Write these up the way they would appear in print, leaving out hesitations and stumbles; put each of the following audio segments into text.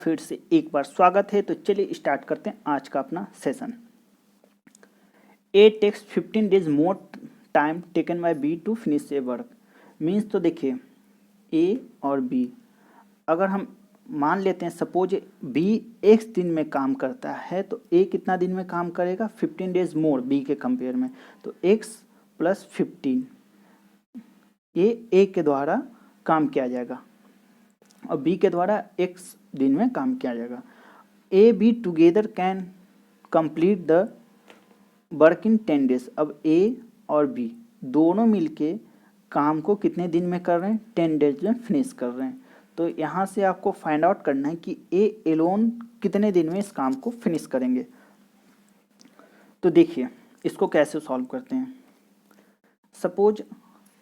फिर से एक बार स्वागत है। तो चलिए स्टार्ट करते हैं आज का अपना session. A takes 15 days more time taken by B to finish a work. Means तो देखिए ए और बी, अगर हम मान लेते हैं सपोज बी एक्स दिन में काम करता है तो ए कितना दिन में काम करेगा, 15 डेज मोर बी के कंपेयर में। तो एक्स प्लस 15 ये ए के द्वारा काम किया जाएगा और बी के द्वारा एक्स दिन में काम किया जाएगा। A be together can complete the work in 10 days. अब ए और बी दोनों मिलके काम को कितने दिन में कर रहे हैं, 10 डेज में फिनिश कर रहे हैं। तो यहाँ से आपको फाइंड आउट करना है कि ए एलोन कितने दिन में इस काम को फिनिश करेंगे। तो देखिए इसको कैसे सॉल्व करते हैं। सपोज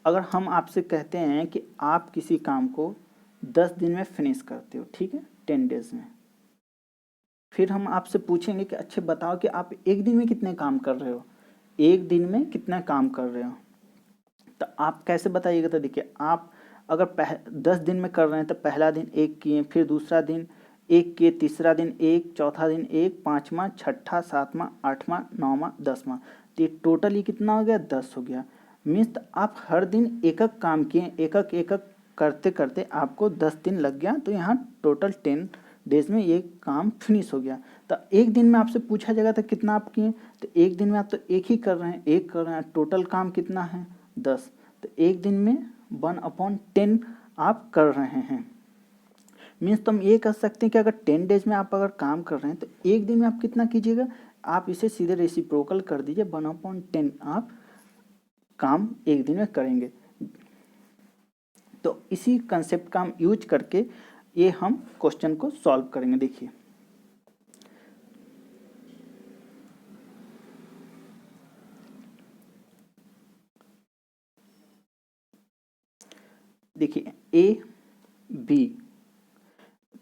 अगर हम आपसे कहते हैं कि आप किसी काम को 10 दिन में फिनिश करते हो, ठीक है, 10 डेज में। फिर हम आपसे पूछेंगे कि अच्छा बताओ कि आप एक दिन में कितने काम कर रहे हो, एक दिन में कितना काम कर रहे हो। तो आप कैसे बताइएगा। तो देखिए आप अगर 10 दिन में कर रहे हैं तो पहला दिन एक किए, फिर दूसरा दिन एक किए, तीसरा दिन एक, चौथा दिन एक, पाँचवा, छठा, सातवां, आठवां, नौवां, 10वां। तो ये टोटल ही कितना हो गया, 10 हो गया। मीन्स आप हर दिन एक एक काम किए, एक एक करते करते आपको 10 दिन लग गया। तो यहाँ टोटल 10 डेज में ये काम फिनिश हो गया। तो एक दिन में आपसे पूछा जाएगा तो कितना आप किए, तो एक दिन में आप तो एक ही कर रहे हैं, एक कर रहे हैं, टोटल काम कितना है 10। तो एक दिन में 1/10 आप कर रहे हैं। मीन्स तो हम ये कह सकते हैं कि अगर 10 डेज में आप अगर काम कर रहे हैं तो एक दिन में आप कितना कीजिएगा, आप इसे सीधे रेसिप्रोकल कर दीजिए, 1/10 आप काम एक दिन में करेंगे। तो इसी कंसेप्ट का हम यूज करके ये हम क्वेश्चन को सॉल्व करेंगे। देखिए देखिए ए बी,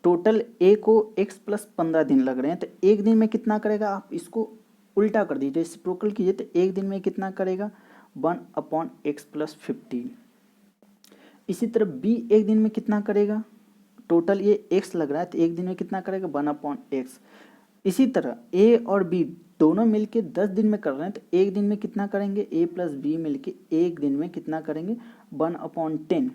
टोटल ए को x प्लस 15 दिन लग रहे हैं। तो एक दिन में कितना करेगा, आप इसको उल्टा कर दीजिए, रेसिप्रोकल कीजिए। तो एक दिन में कितना करेगा, 1/x प्लस 15। इसी तरह बी एक दिन में कितना करेगा, टोटल ये x लग रहा है तो एक दिन में कितना करेगा, 1/x। इसी तरह ए और बी दोनों मिलके 10 दिन में कर रहे हैं तो एक दिन में कितना करेंगे, ए प्लस बी मिलके एक दिन में कितना करेंगे, 1/10।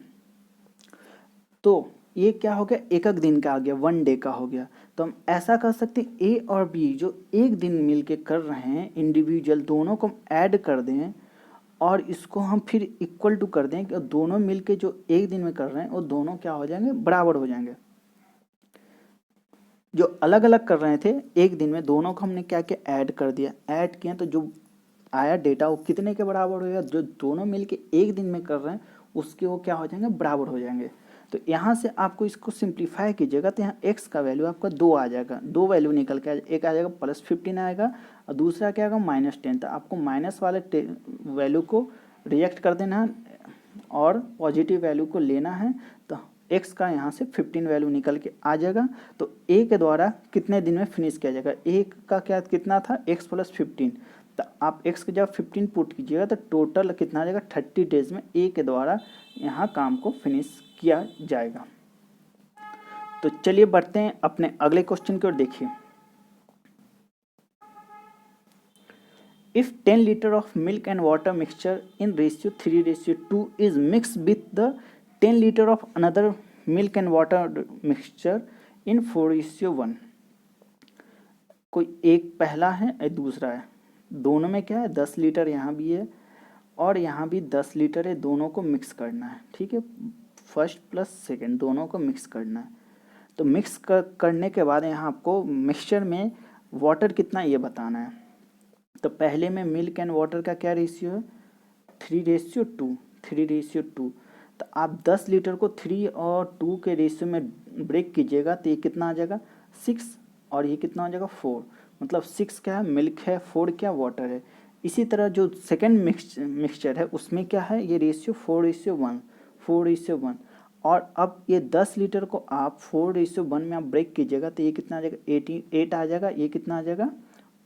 तो ये क्या हो गया, एक एक दिन का आ गया, 1 डे का हो गया। तो हम ऐसा कर सकते हैं ए और बी जो एक दिन मिलके कर रहे हैं इंडिविजुअल, दोनों को हम ऐड कर दें और इसको हम फिर इक्वल टू कर दें कि दोनों मिलके जो एक दिन में कर रहे हैं वो दोनों क्या हो जाएंगे, बराबर हो जाएंगे। जो अलग अलग कर रहे थे एक दिन में, दोनों को हमने क्या किया, ऐड कर दिया। ऐड किया तो जो आया डेटा वो कितने के बराबर होगा, जो दोनों मिलके एक दिन में कर रहे हैं उसके वो क्या हो जाएंगे, बराबर हो जाएंगे। तो यहाँ से आपको इसको सिंप्लीफाई कीजिएगा तो यहाँ x का वैल्यू आपका 2 आ जाएगा, 2 वैल्यू निकल के एक आ जाएगा +15 आएगा और दूसरा क्या आएगा -10। तो आपको माइनस वाले वैल्यू को रिजेक्ट कर देना है और पॉजिटिव वैल्यू को लेना है। तो x का यहाँ से 15 वैल्यू निकल के आ जाएगा। तो a के द्वारा कितने दिन में फिनिश किया जाएगा, a का क्या कितना था, x प्लस 15। तो आप x के जब 15 पुट कीजिएगा तो टोटल कितना आ जाएगा, 30 डेज में a के द्वारा यहाँ काम को फिनिश किया जाएगा। तो चलिए बढ़ते हैं अपने अगले क्वेश्चन की ओर। देखिए if 10 litre of milk and water mixture in ratio 3:2 is mix with the 10 litre of another milk and water mixture in 4:1। कोई एक पहला है एक दूसरा है, दोनों में क्या है, 10 लीटर यहाँ भी है और यहाँ भी 10 लीटर है, दोनों को मिक्स करना है। ठीक है, फर्स्ट प्लस सेकंड दोनों को मिक्स करना है। तो मिक्स करने के बाद यहाँ आपको मिक्सचर में वाटर कितना ये बताना है। तो पहले में मिल्क एंड वाटर का क्या रेशियो है, 3:2। तो आप 10 लीटर को 3 और 2 के रेशियो में ब्रेक कीजिएगा तो ये कितना आ जाएगा, 6 और ये कितना हो जाएगा, 4। मतलब 6 क्या है, मिल्क है, 4 क्या वाटर है। इसी तरह जो सेकेंड मिक्सचर है उसमें क्या है, ये रेशियो 4:1। और अब ये 10 लीटर को आप 4:1 में आप ब्रेक कीजिएगा तो ये कितना आ जाएगा, 8 आ जाएगा, ये कितना आ जाएगा,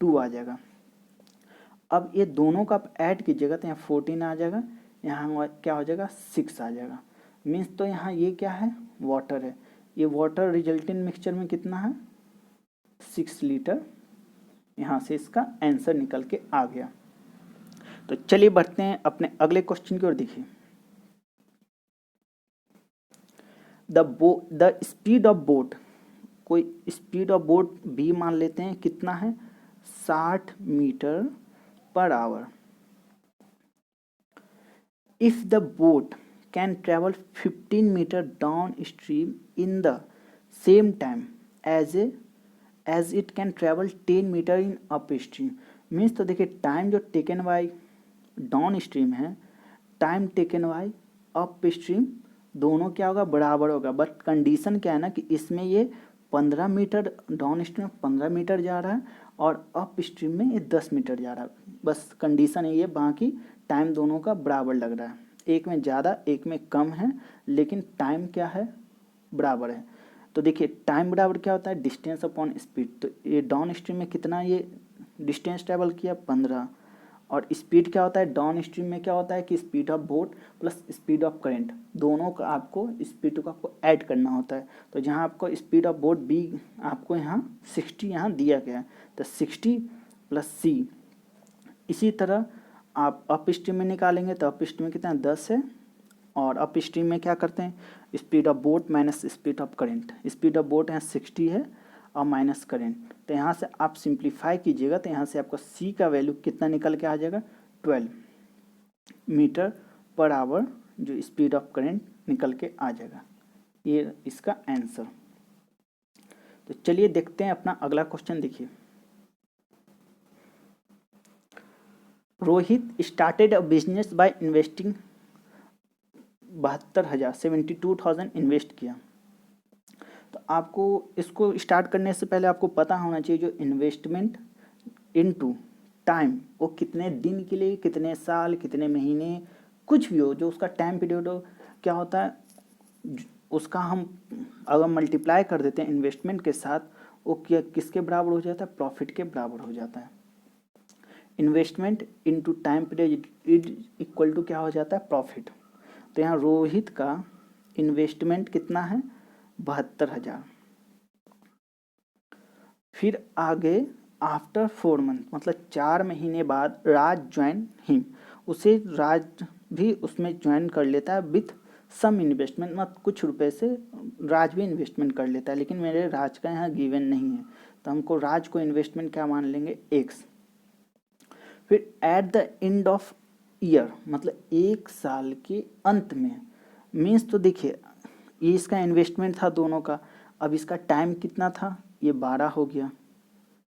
2 आ जाएगा। अब ये दोनों का आप ऐड कीजिएगा तो यहाँ 14 आ जाएगा, यहाँ क्या हो जाएगा, 6 आ जाएगा। मीन्स तो यहाँ ये क्या है, वाटर है, ये वाटर रिजल्टेंट मिक्सचर में कितना है 6 लीटर। यहाँ से इसका आंसर निकल के आ गया। तो चलिए बढ़ते हैं अपने अगले क्वेश्चन की ओर। देखिए द स्पीड ऑफ बोट, कोई स्पीड ऑफ बोट बी मान लेते हैं कितना है 60 metre per hour. If the boat can travel 15 metre downstream in the same time as it can travel 10 metre in upstream. Means तो देखिए time जो taken by downstream है, time taken by upstream दोनों क्या होगा बराबर होगा। But condition क्या है ना कि इसमें ये 15 मीटर डाउन स्ट्रीम 15 मीटर जा रहा है और अप स्ट्रीम में ये 10 मीटर जा रहा है। बस कंडीशन है ये, बाकी टाइम दोनों का बराबर लग रहा है, एक में ज़्यादा एक में कम है, लेकिन टाइम क्या है बराबर है। तो देखिए टाइम बराबर क्या होता है डिस्टेंस अपॉन स्पीड। तो ये डाउन स्ट्रीम में कितना ये डिस्टेंस ट्रेवल किया 15, और स्पीड क्या होता है डाउन स्ट्रीम में क्या होता है कि speed of boat plus speed of current, दोनों का आपको स्पीड को आपको ऐड करना होता है। तो जहाँ आपको स्पीड ऑफ बोट बी आपको यहाँ 60 यहाँ दिया गया है, तो 60 प्लस सी। इसी तरह आप अप स्ट्रीम में निकालेंगे तो अप स्ट्रीम में कितना 10 है, और अप स्ट्रीम में क्या करते हैं speed of boat minus speed of current. Speed of boat यहाँ 60 है और माइनस करंट, तो यहाँ से आप सिंप्लीफाई कीजिएगा तो यहाँ से आपका सी का वैल्यू कितना निकल के आ जाएगा 12 मीटर पर आवर, जो स्पीड ऑफ करंट निकल के आ जाएगा। ये इसका आंसर। तो चलिए देखते हैं अपना अगला क्वेश्चन। देखिए Rohit started a business by investing 72,000 invest किया। तो आपको इसको स्टार्ट करने से पहले आपको पता होना चाहिए जो इन्वेस्टमेंट इनटू टाइम वो कितने दिन के लिए, कितने साल, कितने महीने, कुछ भी हो जो उसका टाइम पीरियड हो, क्या होता है उसका हम अगर मल्टीप्लाई कर देते हैं इन्वेस्टमेंट के साथ, वो क्या किसके बराबर हो जाता है प्रॉफिट के बराबर हो जाता है। Investment into time period equal to क्या हो जाता है प्रॉफिट। तो यहाँ रोहित का इन्वेस्टमेंट कितना है 72,000। फिर आगे आफ्टर 4 मंथ मतलब 4 महीने बाद राज ज्वाइन हिम, उसे राज भी उसमें ज्वाइन कर लेता है विथ सम इन्वेस्टमेंट, मतलब कुछ रुपए से राज भी इन्वेस्टमेंट कर लेता है, लेकिन मेरे राज का यहाँ गिवन नहीं है तो हमको राज को इन्वेस्टमेंट क्या मान लेंगे x। फिर at the end of year मतलब 1 साल के अंत में, मीन्स तो देखिए ये इसका इन्वेस्टमेंट था दोनों का, अब इसका टाइम कितना था ये 12 हो गया,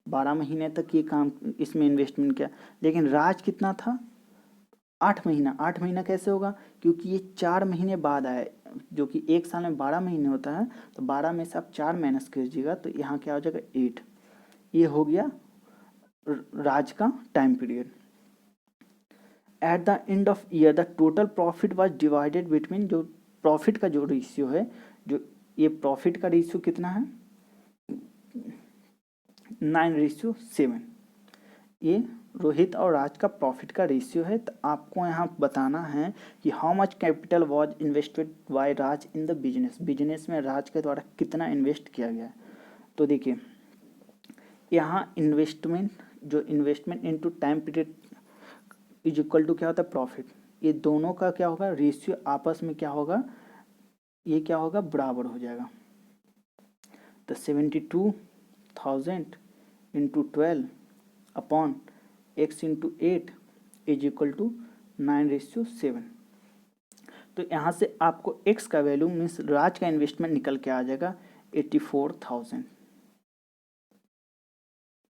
12 महीने तक ये काम इसमें इन्वेस्टमेंट किया, लेकिन राज कितना था 8 महीना। 8 महीना कैसे होगा क्योंकि ये 4 महीने बाद आया, जो कि 1 साल में 12 महीने होता है, तो 12 में से आप 4 माइनस कीजिएगा तो यहाँ क्या हो जाएगा 8। ये हो गया राज का time period. At the end of year the total profit was divided between, जो प्रॉफिट का जो रेशियो है, जो ये प्रॉफिट का रेशियो कितना है 9:7। ये रोहित और राज का प्रॉफिट का रेशियो है। तो आपको यहाँ बताना है कि how much capital was invested bye Raj in the business, business में राज के द्वारा कितना इन्वेस्ट किया गया है। तो देखिए यहाँ इन्वेस्टमेंट, जो investment into time period is equal to क्या होता है प्रॉफिट, ये दोनों का क्या होगा रेशियो आपस में क्या होगा, ये क्या होगा बराबर हो जाएगा। तो 72,000 into 12 upon x into 8 is equal to 9:7। तो यहाँ से आपको x का वैल्यू मीन्स राज का इन्वेस्टमेंट निकल के आ जाएगा 84,000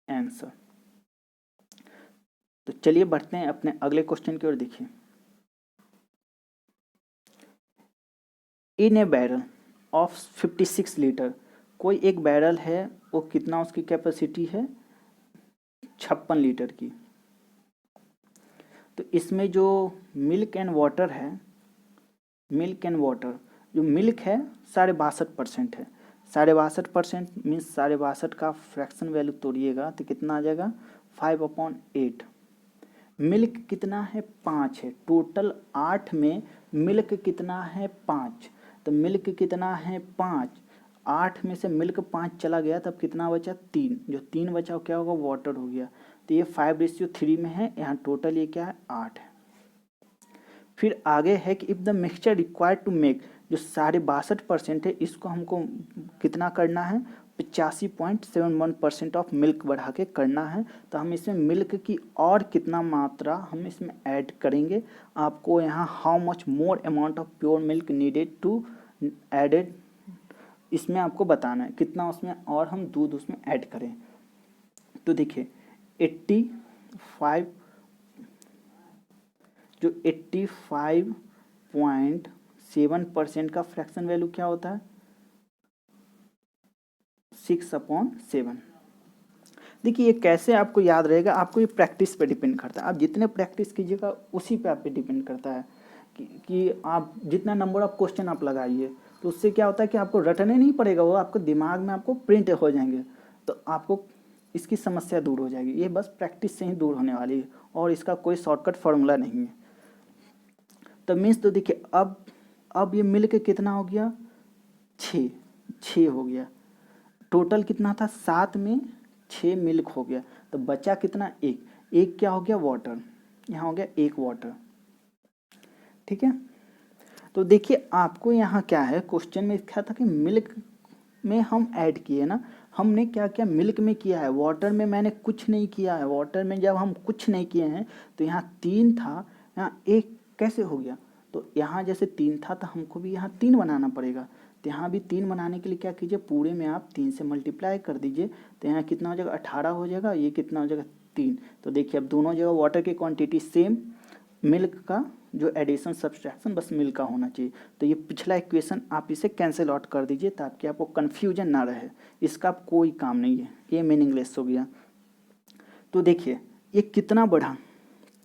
आंसर। तो चलिए बढ़ते हैं अपने अगले क्वेश्चन की ओर। देखिए इन ए बैरल ऑफ 56 लीटर, कोई एक बैरल है वो कितना उसकी कैपेसिटी है 56 लीटर की। तो इसमें जो मिल्क एंड वाटर है, मिल्क एंड वाटर जो मिल्क है 62.5% है, 62.5% मीन्स 62.5 का फ्रैक्शन वैल्यू तोड़िएगा तो कितना आ जाएगा 5/8। मिल्क कितना है 5 है, टोटल 8 में मिल्क कितना है 5, तो मिल्क कितना है 5 8 में से मिल्क 5 चला गया, तब कितना बचा 3, जो 3 बचा वो क्या होगा वाटर हो गया। तो ये 5:3 में है, यहाँ टोटल ये क्या है 8 है। फिर आगे है कि if the mixture required to make, जो 62% है इसको हमको कितना करना है 85.71% ऑफ मिल्क बढ़ा के करना है। तो हम इसमें मिल्क की और कितना मात्रा हम इसमें ऐड करेंगे, आपको यहाँ how much more amount of pure milk needed to added, इसमें आपको बताना है कितना उसमें और हम दूध उसमें ऐड करें। तो देखिए 85 जो 85.7% का फ्रैक्शन वैल्यू क्या होता है 6/7। देखिए ये कैसे आपको याद रहेगा, आपको ये प्रैक्टिस पे डिपेंड करता है। आप जितने प्रैक्टिस कीजिएगा उसी पे आप पे डिपेंड करता है कि आप जितना नंबर ऑफ क्वेश्चन आप लगाइए, तो उससे क्या होता है कि आपको रटने नहीं पड़ेगा, वो आपको दिमाग में आपको प्रिंट हो जाएंगे, तो आपको इसकी समस्या दूर हो जाएगी। ये बस प्रैक्टिस से ही दूर होने वाली है और इसका कोई शॉर्टकट फार्मूला नहीं है। तो मीन्स तो देखिए अब ये मिल के कितना हो गया 6 हो गया, टोटल कितना था 7 में 6 मिल्क हो गया, तो बचा कितना एक क्या हो गया वाटर, यहाँ हो गया 1 वाटर। ठीक है, तो देखिए आपको यहाँ क्या है क्वेश्चन में क्या था कि मिल्क में हम ऐड किए ना, हमने क्या किया मिल्क में किया है, वाटर में मैंने कुछ नहीं किया है। वाटर में जब हम कुछ नहीं किए हैं तो यहाँ 3 था, यहाँ 1 कैसे हो गया, तो यहाँ जैसे 3 था तो हमको भी यहाँ 3 बनाना पड़ेगा। तो यहाँ भी 3 बनाने के लिए क्या कीजिए पूरे में आप 3 से मल्टीप्लाई कर दीजिए, तो यहाँ कितना हो जाएगा 18 हो जाएगा, ये कितना हो जाएगा 3। तो देखिए अब दोनों जगह वाटर की क्वांटिटी सेम, मिल्क का जो एडिशन सब्सट्रैक्शन बस मिल्क का होना चाहिए। तो ये पिछला इक्वेशन आप इसे कैंसिल आउट कर दीजिए ताकि आपको कन्फ्यूजन ना रहे, इसका कोई काम नहीं है, ये मीनिंगलेस हो गया। तो देखिए ये कितना बढ़ा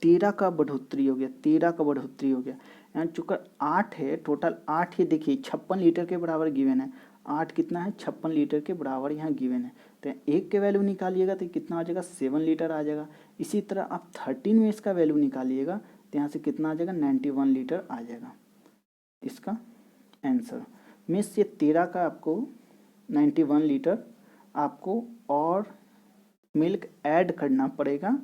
13 का बढ़ोतरी हो गया, 13 का बढ़ोतरी हो गया। यहाँ चूँकि 8 है, टोटल 8 ही देखिए 56 लीटर के बराबर गिवन है, 8 कितना है 56 लीटर के बराबर यहाँ गिवन है। तो 1 के वैल्यू निकालिएगा तो कितना आ जाएगा 7 लीटर आ जाएगा। इसी तरह आप 13 में इसका वैल्यू निकालिएगा तो यहाँ से कितना आ जाएगा 91 लीटर आ जाएगा इसका आंसर। मीन्स ये 13 का आपको 91 लीटर आपको और मिल्क ऐड करना पड़ेगा,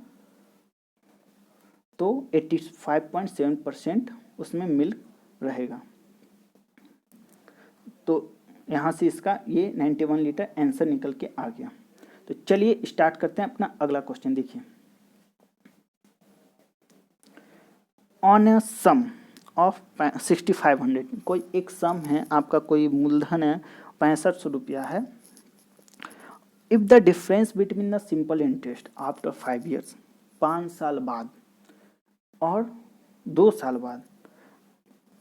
तो 85.7% उसमें मिल्क रहेगा। तो यहाँ से इसका ये 91 लीटर आंसर निकल के आ गया। तो चलिए स्टार्ट करते हैं अपना अगला क्वेश्चन। देखिए ऑन अ सम ऑफ 6500, कोई एक सम है आपका, कोई मूलधन है 6500 रुपया है। If the difference between the simple interest after 5 years, 5 साल बाद और 2 साल बाद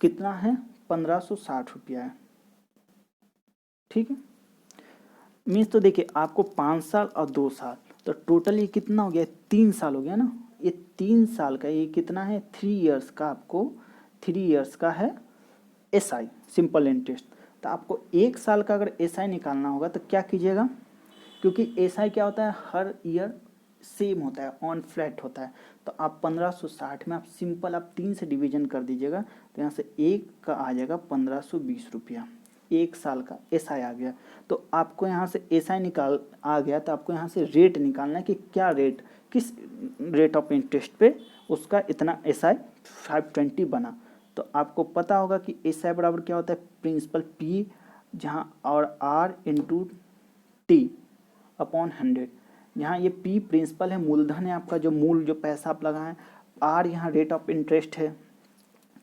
कितना है 1560 रुपया है। ठीक है, मीन्स तो देखिए आपको 5 साल और 2 साल, तो टोटल ये कितना हो गया 3 साल हो गया ना, ये 3 साल का ये कितना है 3 इयर्स का, आपको 3 इयर्स का है एसआई सिंपल इंटरेस्ट। तो आपको 1 साल का अगर एसआई निकालना होगा तो क्या कीजिएगा, क्योंकि एसआई क्या होता है हर ईयर सेम होता है, ऑन फ्लैट होता है, तो आप 1560 में आप सिंपल आप 3 से डिवीजन कर दीजिएगा, तो यहाँ से 1 का आ जाएगा 1520 रुपया, 1 साल का एसआई आ गया। तो आपको यहाँ से एसआई निकाल आ गया, तो आपको यहाँ से रेट निकालना है कि क्या रेट, किस रेट ऑफ इंटरेस्ट पे उसका इतना एसआई 520 बना। तो आपको पता होगा कि एसआई बराबर क्या होता है प्रिंसिपल पी जहाँ और आर इंटू टी अपॉन 100। यहाँ ये पी प्रिंसिपल है, मूलधन है आपका, जो मूल जो पैसा आप लगाएं, आर यहाँ रेट ऑफ इंटरेस्ट है,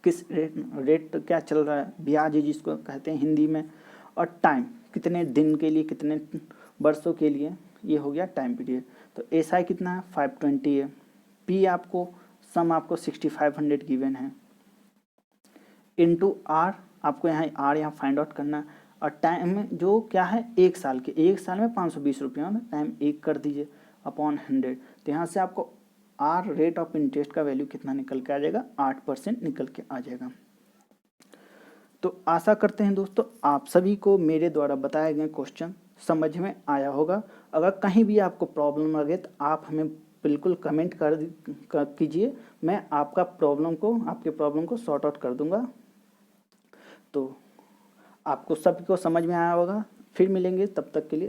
किस रेट क्या चल रहा है, ब्याज है जिसको कहते हैं हिंदी में, और टाइम कितने दिन के लिए कितने वर्षों के लिए, ये हो गया टाइम पीरियड। तो एसआई कितना है 520 है, पी आपको सम आपको 6500 गिवन है, इनटू आर आपको यहाँ आर यहाँ फाइंड आउट करना है, और टाइम जो क्या है 1 साल के, 1 साल में 520 रुपया, टाइम 1 कर दीजिए अपॉन 100। तो यहाँ से आपको आर रेट ऑफ इंटरेस्ट का वैल्यू कितना निकल के आ जाएगा 8% निकल के आ जाएगा। तो आशा करते हैं दोस्तों आप सभी को मेरे द्वारा बताए गए क्वेश्चन समझ में आया होगा। अगर कहीं भी आपको प्रॉब्लम लगे तो आप हमें बिल्कुल कमेंट कर कीजिए, मैं आपके प्रॉब्लम को सॉर्ट आउट कर दूंगा। तो आपको सबको समझ में आया होगा। फिर मिलेंगे, तब तक के लिए।